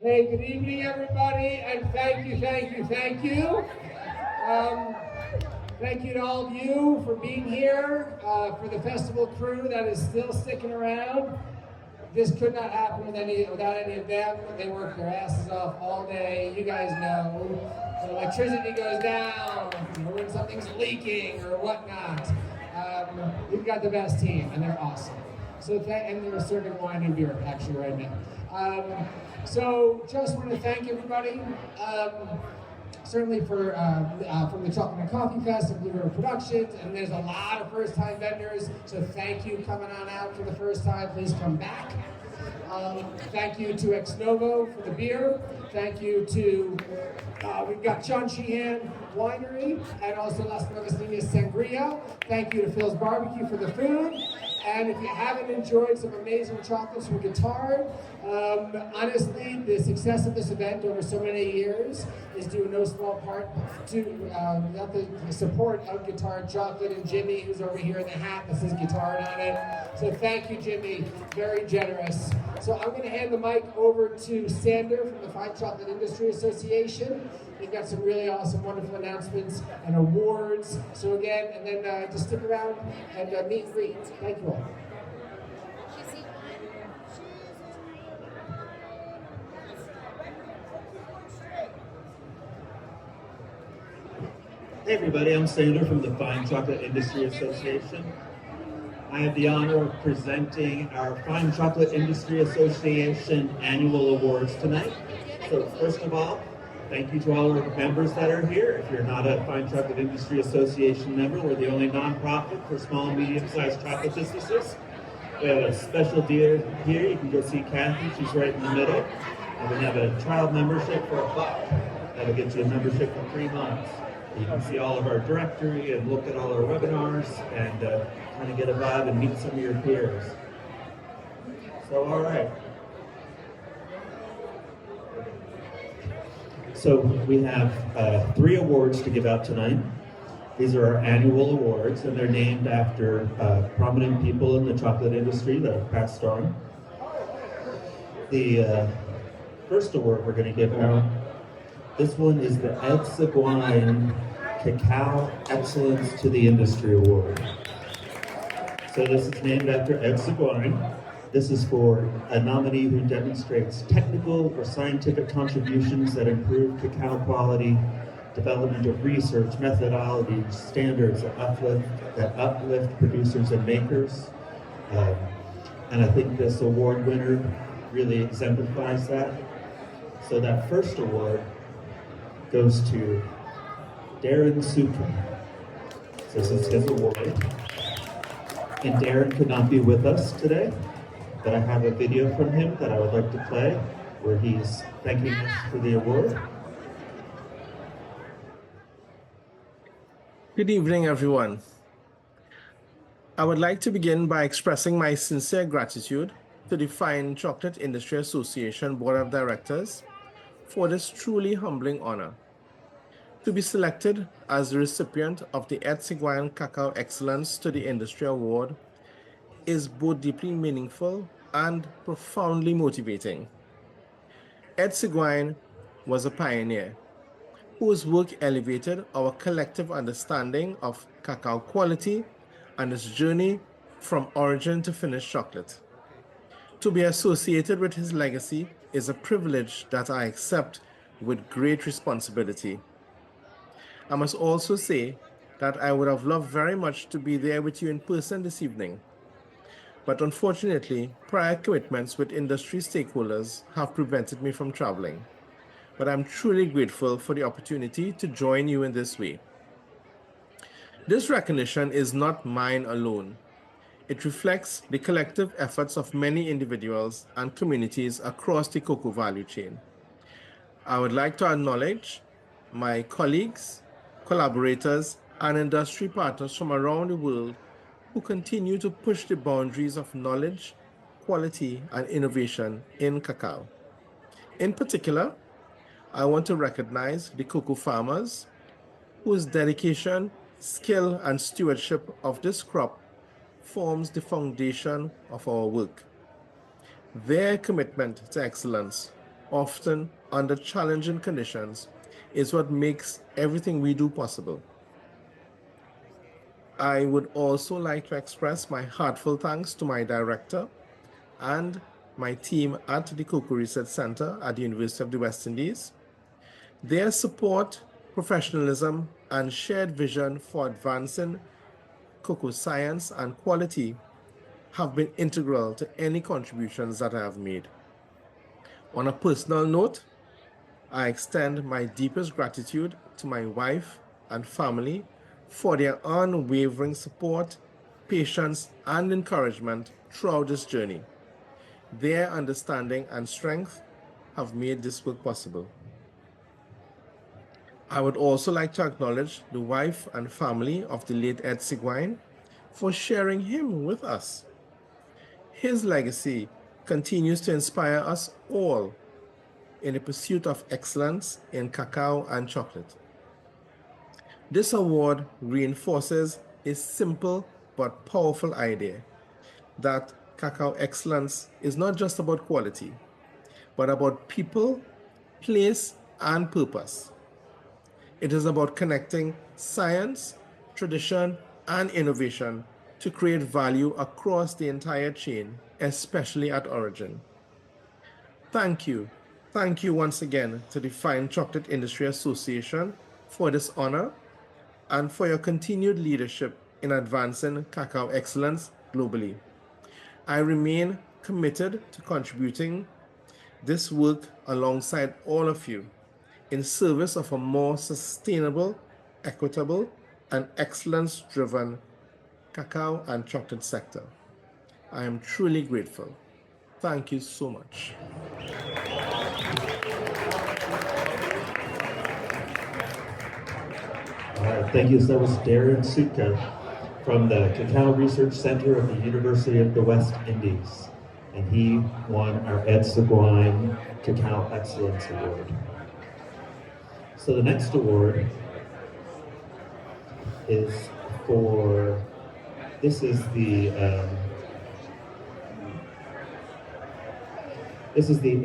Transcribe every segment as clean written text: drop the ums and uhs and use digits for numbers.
Hey, good evening, everybody, and thank you. Thank you to all of you for being here, for the festival crew that is still sticking around. This could not happen without any of them. They work their asses off all day. You guys know, when electricity goes down, or when something's leaking, or whatnot. We've got the best team, and they're awesome. And they're serving wine and beer, actually, right now. So just want to thank everybody, certainly for from the Chocolate and Coffee Fest and Blue River Productions, and there's a lot of first-time vendors, so thank you coming on out for the first time. Please come back. Thank you to Ex Novo for the beer. Thank you to, we've got John Sheehan Winery and also Las Nuevas Niñas Sangria. Thank you to Phil's Barbecue for the food. And if you haven't enjoyed some amazing chocolates from Guitar, honestly, the success of this event over so many years is due in no small part to the support of Guitar Chocolate and Jimmy, who's over here in the hat that says Guitar on it. So thank you, Jimmy. Very generous. So I'm going to hand the mic over to Sander from the Fine Chocolate Industry Association. We've got some really awesome, wonderful announcements and awards. So again, and then just stick around and meet and greet. Thank you all. Hey everybody, I'm Sander from the Fine Chocolate Industry Association. I have the honor of presenting our Fine Chocolate Industry Association annual awards tonight. So first of all, thank you to all our members that are here. If you're not a Fine Chocolate Industry Association member, we're the only nonprofit for small and medium-sized chocolate businesses. We have a special deal here. You can go see Kathy, she's right in the middle. And we have a trial membership for $1. That'll get you a membership for 3 months. You can see all of our directory and look at all our webinars and kind of get a vibe and meet some of your peers. So, all right. So we have 3 awards to give out tonight. These are our annual awards, and they're named after prominent people in the chocolate industry that have passed on. The first award we're going to give out, this one is the Ed Seguin Cacao Excellence to the Industry Award. So this is named after Ed Seguin. This is for a nominee who demonstrates technical or scientific contributions that improve cacao quality, development of research, methodologies, standards that uplift producers and makers. And I think this award winner really exemplifies that. So that first award goes to Darren Sukin. So this is his award. And Darren could not be with us today, but I have a video from him that I would like to play where he's thanking us for the award. Good evening, everyone. I would like to begin by expressing my sincere gratitude to the Fine Chocolate Industry Association Board of Directors for this truly humbling honor. To be selected as the recipient of the Ed Seguin Cacao Excellence to the Industry Award is both deeply meaningful and profoundly motivating. Ed Seguin was a pioneer whose work elevated our collective understanding of cacao quality and its journey from origin to finished chocolate. To be associated with his legacy is a privilege that I accept with great responsibility. I must also say that I would have loved very much to be there with you in person this evening. But unfortunately, prior commitments with industry stakeholders have prevented me from traveling. But I'm truly grateful for the opportunity to join you in this way. This recognition is not mine alone. It reflects the collective efforts of many individuals and communities across the cocoa value chain. I would like to acknowledge my colleagues, collaborators, and industry partners from around the world who continue to push the boundaries of knowledge, quality, and innovation in cacao. In particular, I want to recognize the cocoa farmers whose dedication, skill, and stewardship of this crop forms the foundation of our work. Their commitment to excellence often under challenging conditions, is what makes everything we do possible. I would also like to express my heartfelt thanks to my director and my team at the Cocoa Research Center at the University of the West Indies. Their support, professionalism, and shared vision for advancing cocoa science and quality have been integral to any contributions that I have made. On a personal note, I extend my deepest gratitude to my wife and family for their unwavering support, patience, and encouragement throughout this journey. Their understanding and strength have made this work possible. I would also like to acknowledge the wife and family of the late Ed Seguin for sharing him with us. His legacy continues to inspire us all in the pursuit of excellence in cacao and chocolate. This award reinforces a simple but powerful idea that cacao excellence is not just about quality, but about people, place, and purpose. It is about connecting science, tradition, and innovation to create value across the entire chain, especially at origin. Thank you. Thank you once again to the Fine Chocolate Industry Association for this honor and for your continued leadership in advancing cacao excellence globally. I remain committed to contributing this work alongside all of you in service of a more sustainable, equitable, and excellence-driven cacao and chocolate sector. I am truly grateful. Thank you so much. All right, thank you. So that was Darren Sutka from the Cacao Research Center of the University of the West Indies. And he won our Ed Seguin Cacao Excellence Award. So the next award is for, this is the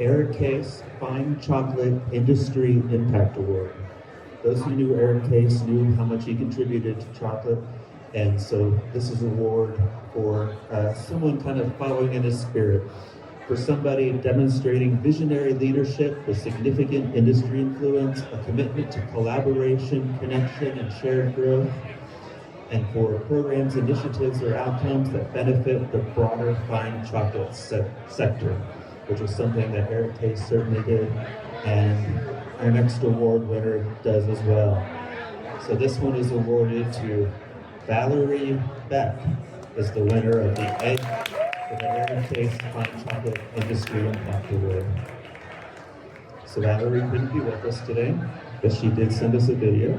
Eric Case Fine Chocolate Industry Impact Award. Those who knew Eric Case knew how much he contributed to chocolate, and so this is an award for someone kind of following in his spirit, for somebody demonstrating visionary leadership with significant industry influence, a commitment to collaboration, connection, and shared growth, and for programs, initiatives, or outcomes that benefit the broader fine chocolate sector, which is something that Eric Case certainly did, and our next award winner does as well. So this one is awarded to Valerie Beck, is the winner of the Eric Case Fine Chocolate Industry Impact Award. So Valerie couldn't be with us today, but she did send us a video.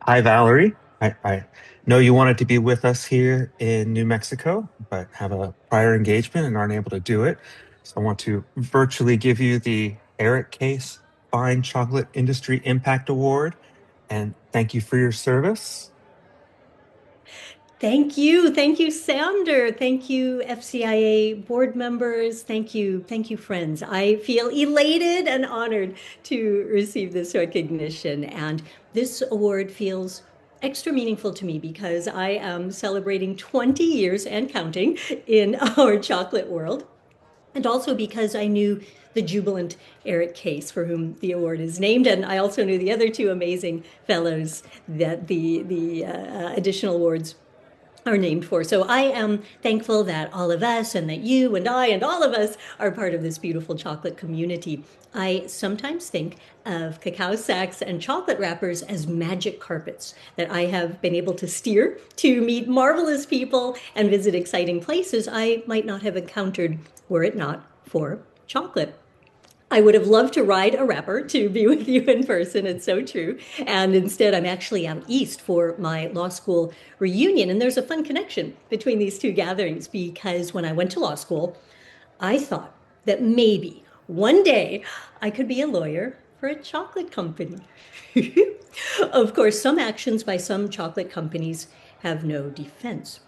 Hi, Valerie. I know you wanted to be with us here in New Mexico, but have a prior engagement and aren't able to do it. So I want to virtually give you the Eric Case Fine Chocolate Industry Impact Award, and thank you for your service. Thank you, Sander. Thank you, FCIA board members. Thank you, friends. I feel elated and honored to receive this recognition. And this award feels extra meaningful to me because I am celebrating 20 years and counting in our chocolate world. And also because I knew the jubilant Eric Case, for whom the award is named, and I also knew the other two amazing fellows that the additional awards are named for. So I am thankful that all of us and that you and I and all of us are part of this beautiful chocolate community. I sometimes think of cacao sacks and chocolate wrappers as magic carpets that I have been able to steer to meet marvelous people and visit exciting places I might not have encountered were it not for chocolate. I would have loved to ride a wrapper to be with you in person. It's so true. And instead, I'm actually out east for my law school reunion. And there's a fun connection between these two gatherings because when I went to law school, I thought that maybe one day I could be a lawyer for a chocolate company. Of course, some actions by some chocolate companies have no defense.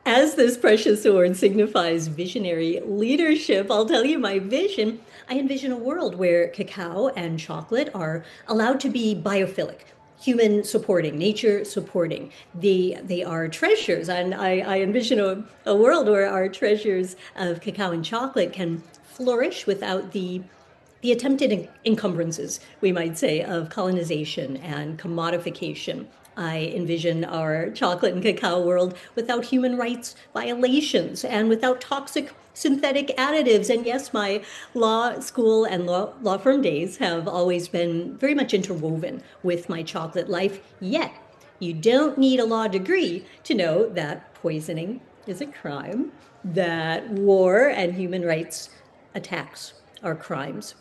as this precious award signifies visionary leadership, I'll tell you my vision. I envision a world where cacao and chocolate are allowed to be biophilic, human supporting, nature supporting. They are treasures, and I envision a world where our treasures of cacao and chocolate can flourish without the attempted encumbrances, we might say, of colonization and commodification. I envision our chocolate and cacao world without human rights violations and without toxic synthetic additives. And yes, my law school and law firm days have always been very much interwoven with my chocolate life. Yet, you don't need a law degree to know that poisoning is a crime, that war and human rights attacks are crimes.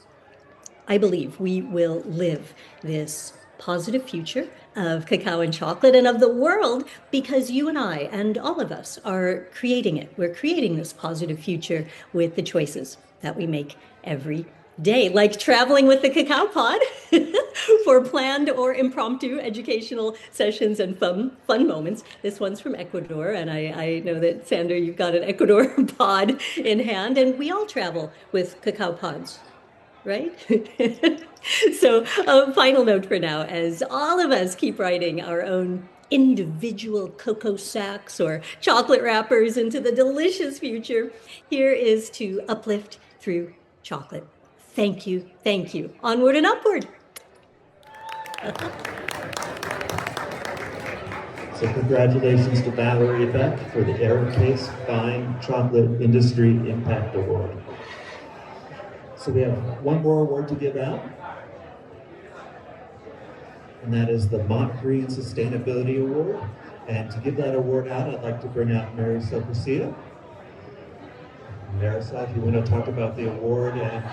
I believe we will live this positive future of cacao and chocolate and of the world because you and I and all of us are creating it. We're creating this positive future with the choices that we make every day, like traveling with the cacao pod for planned or impromptu educational sessions and fun moments. This one's from Ecuador, and I know that, Sander, you've got an Ecuador pod in hand, and we all travel with cacao pods, right? So a final note for now, as all of us keep writing our own individual cocoa sacks or chocolate wrappers into the delicious future, here is to uplift through chocolate. Thank you, thank you. Onward and upward. So congratulations to Valerie Beck for the Eric Case Fine Chocolate Industry Impact Award. So we have one more award to give out, and that is the Mont Green Sustainability Award. And to give that award out, I'd like to bring out Marisol Garcia. Marisol, if you want to talk about the award and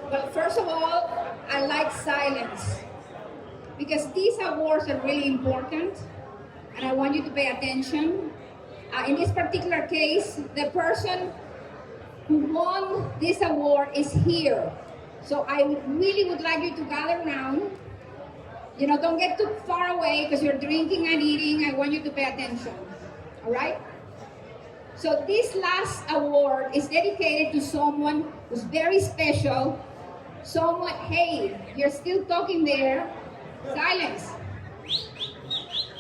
Well, first of all, I like silence because these awards are really important and I want you to pay attention. In this particular case, the person who won this award is here. So I really would like you to gather around. You know, don't get too far away because you're drinking and eating. I want you to pay attention, all right? So this last award is dedicated to someone who's very special. Someone, hey, you're still talking there. Silence.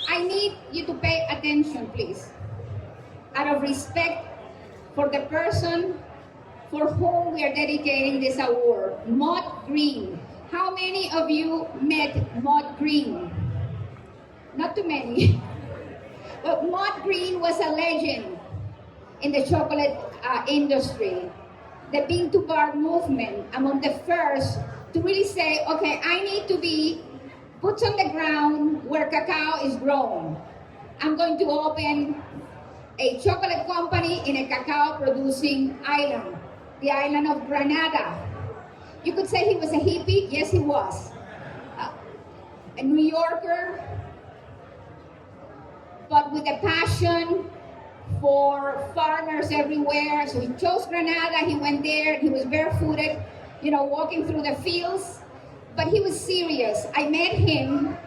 I need you to pay attention, please. Out of respect for the person for whom we are dedicating this award, Mont Green. How many of you met Mont Green? Not too many. But Mont Green was a legend in the chocolate industry. The Bean to Bar movement, among the first to really say, okay, I need to be boots on the ground where cacao is grown. I'm going to open a chocolate company in a cacao producing island, the island of Granada. You could say he was a hippie. Yes, he was. A New Yorker, but with a passion for farmers everywhere. So he chose Granada, he went there, he was barefooted, you know, walking through the fields, but he was serious. I met him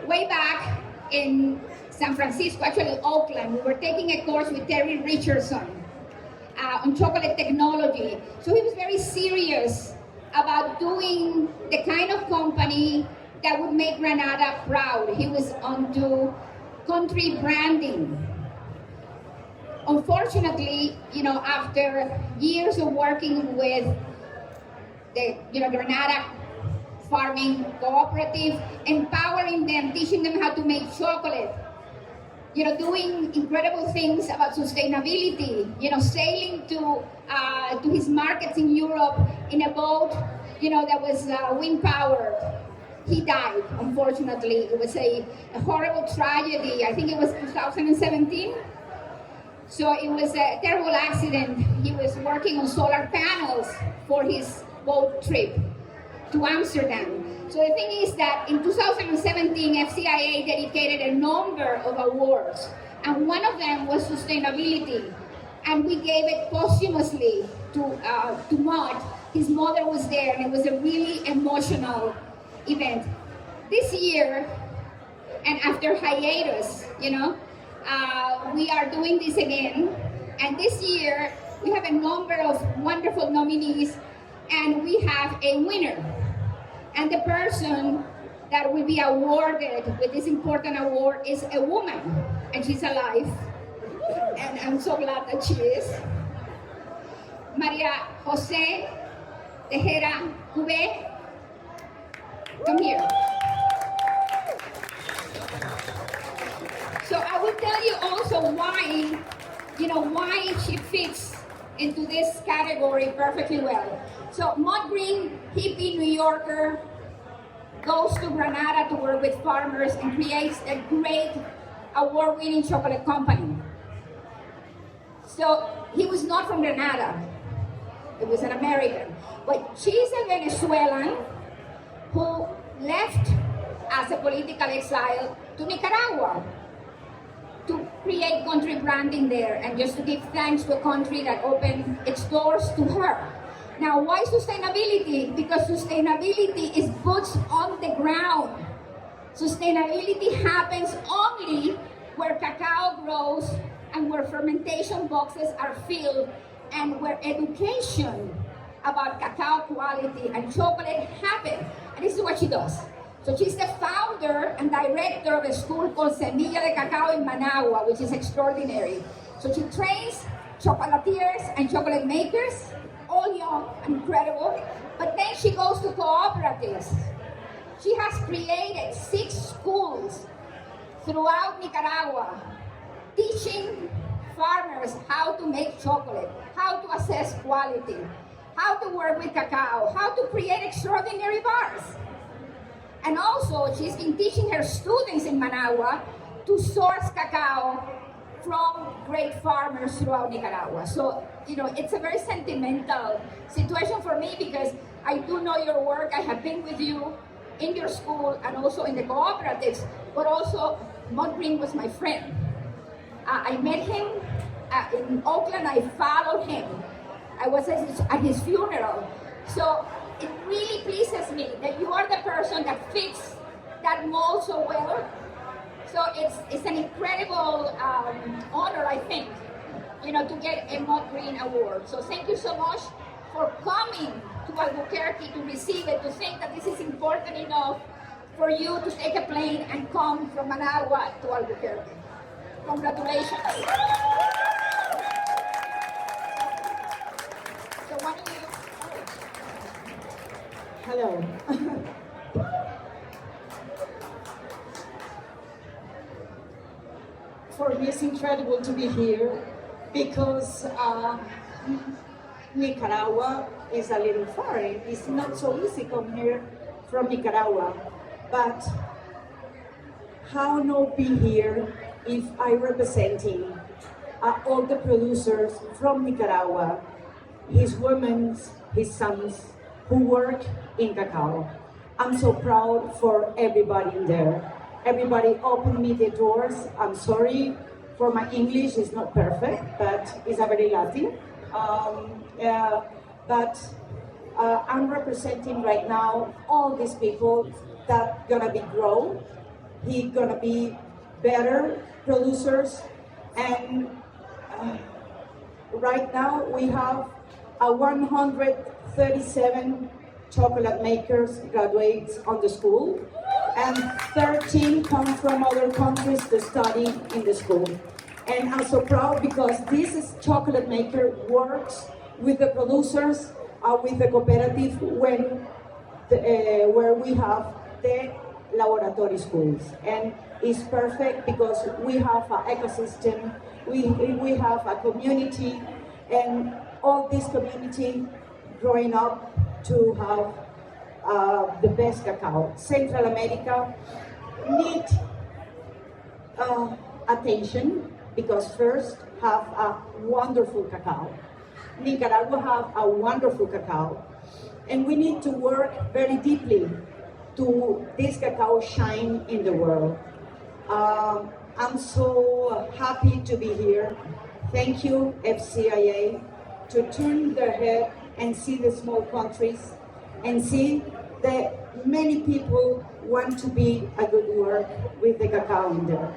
way back in San Francisco, actually Oakland. We were taking a course with Terry Richardson on chocolate technology. So he was very serious about doing the kind of company that would make Granada proud. He was onto country branding. Unfortunately, you know, after years of working with the, Granada Farming Cooperative, empowering them, teaching them how to make chocolate, doing incredible things about sustainability, sailing to his markets in Europe in a boat, that was wind powered. He died, unfortunately. It was a horrible tragedy. I think it was 2017. So it was a terrible accident. He was working on solar panels for his boat trip to Amsterdam. So the thing is that in 2017, FCIA dedicated a number of awards, and one of them was sustainability. And we gave it posthumously to Mott. His mother was there, and it was a really emotional event. This year, and after hiatus, we are doing this again. And this year, we have a number of wonderful nominees, and we have a winner. And the person that will be awarded with this important award is a woman, and she's alive. And I'm so glad that she is. Maria Jose Tejera Cube. Come here. So I will tell you also why she fits into this category perfectly well. So Mud Green, hippie New Yorker, goes to Granada to work with farmers and creates a great award-winning chocolate company. So he was not from Granada, he was an American. But she's a Venezuelan who left as a political exile to Nicaragua to create country branding there and just to give thanks to a country that opened its doors to her. Now, why sustainability? Because sustainability is boots on the ground. Sustainability happens only where cacao grows and where fermentation boxes are filled and where education about cacao quality and chocolate happen. And this is what she does. So she's the founder and director of a school called Semilla de Cacao in Managua, which is extraordinary. So she trains chocolatiers and chocolate makers, all young and incredible. But then she goes to cooperatives. She has created 6 schools throughout Nicaragua, teaching farmers how to make chocolate, how to assess quality, how to work with cacao, how to create extraordinary bars. And also, she's been teaching her students in Managua to source cacao from great farmers throughout Nicaragua. So, it's a very sentimental situation for me because I do know your work. I have been with you in your school and also in the cooperatives, but also Mud Green was my friend. I met him in Oakland. I followed him. I was at his funeral. So it really pleases me that you are the person that fits that mold so well. So it's an incredible honor, I think, to get a Mud Green award. So thank you so much for coming to Albuquerque to receive it, to think that this is important enough for you to take a plane and come from Managua to Albuquerque. Congratulations. So why don't you... Hello. For me, it's incredible to be here because Nicaragua is a little foreign. It's not so easy to come here from Nicaragua. But how not be here if I representing all the producers from Nicaragua, his women, his sons, who work in cacao. I'm so proud for everybody in there. Everybody opened me the doors. I'm sorry for my English, it's not perfect, but it's a very Latin. I'm representing right now all these people that gonna be grow. He gonna be better producers, and right now we have 137 chocolate makers graduates on the school, and 13 come from other countries to study in the school. And I'm so proud because this chocolate maker works with the producers, with the cooperative where we have the laboratory schools. And it's perfect because we have an ecosystem, we have a community, and all this community growing up to have the best cacao. Central America need attention because first have a wonderful cacao. Nicaragua have a wonderful cacao, and we need to work very deeply to this cacao shine in the world. I'm so happy to be here. Thank you, FCIA, to turn their head and see the small countries and see that many people want to be a good work with the cacao in there.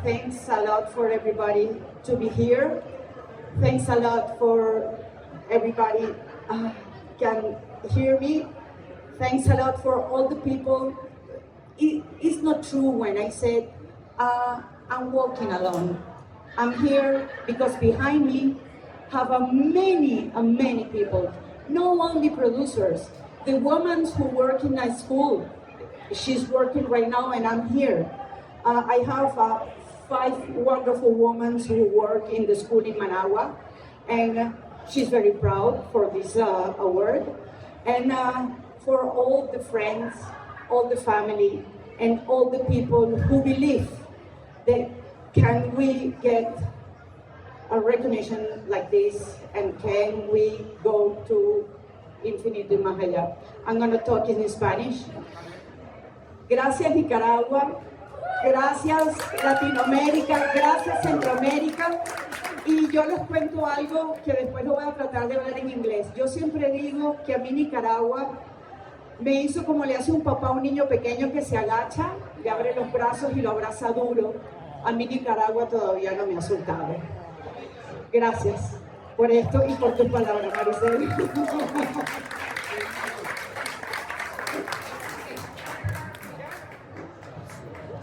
Thanks a lot for everybody to be here. Thanks a lot for everybody can hear me. Thanks a lot for all the people. It's not true when I said I'm walking alone. I'm here because behind me have many people, not only producers. The women who work in a school, she's working right now and I'm here. I have 5 wonderful women who work in the school in Managua, and she's very proud for this award. And for all the friends, all the family, and all the people who believe that can we get a recognition like this, and can we go to infinito y más allá. I'm going to talk in Spanish. Gracias Nicaragua, gracias Latinoamérica, gracias Centroamérica. Y yo les cuento algo que después lo voy a tratar de hablar en inglés. Yo siempre digo que a mí Nicaragua me hizo como le hace un papá a un niño pequeño que se agacha, le abre los brazos y lo abraza duro. A mí Nicaragua todavía no me ha soltado. Gracias por esto y por tus palabras, Maricel.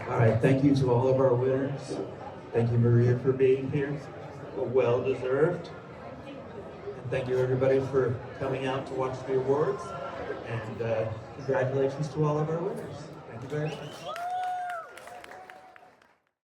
All right, thank you to all of our winners. Thank you, Maria, for being here. Well deserved. And thank you, everybody, for coming out to watch the awards. And congratulations to all of our winners. Thank you very much.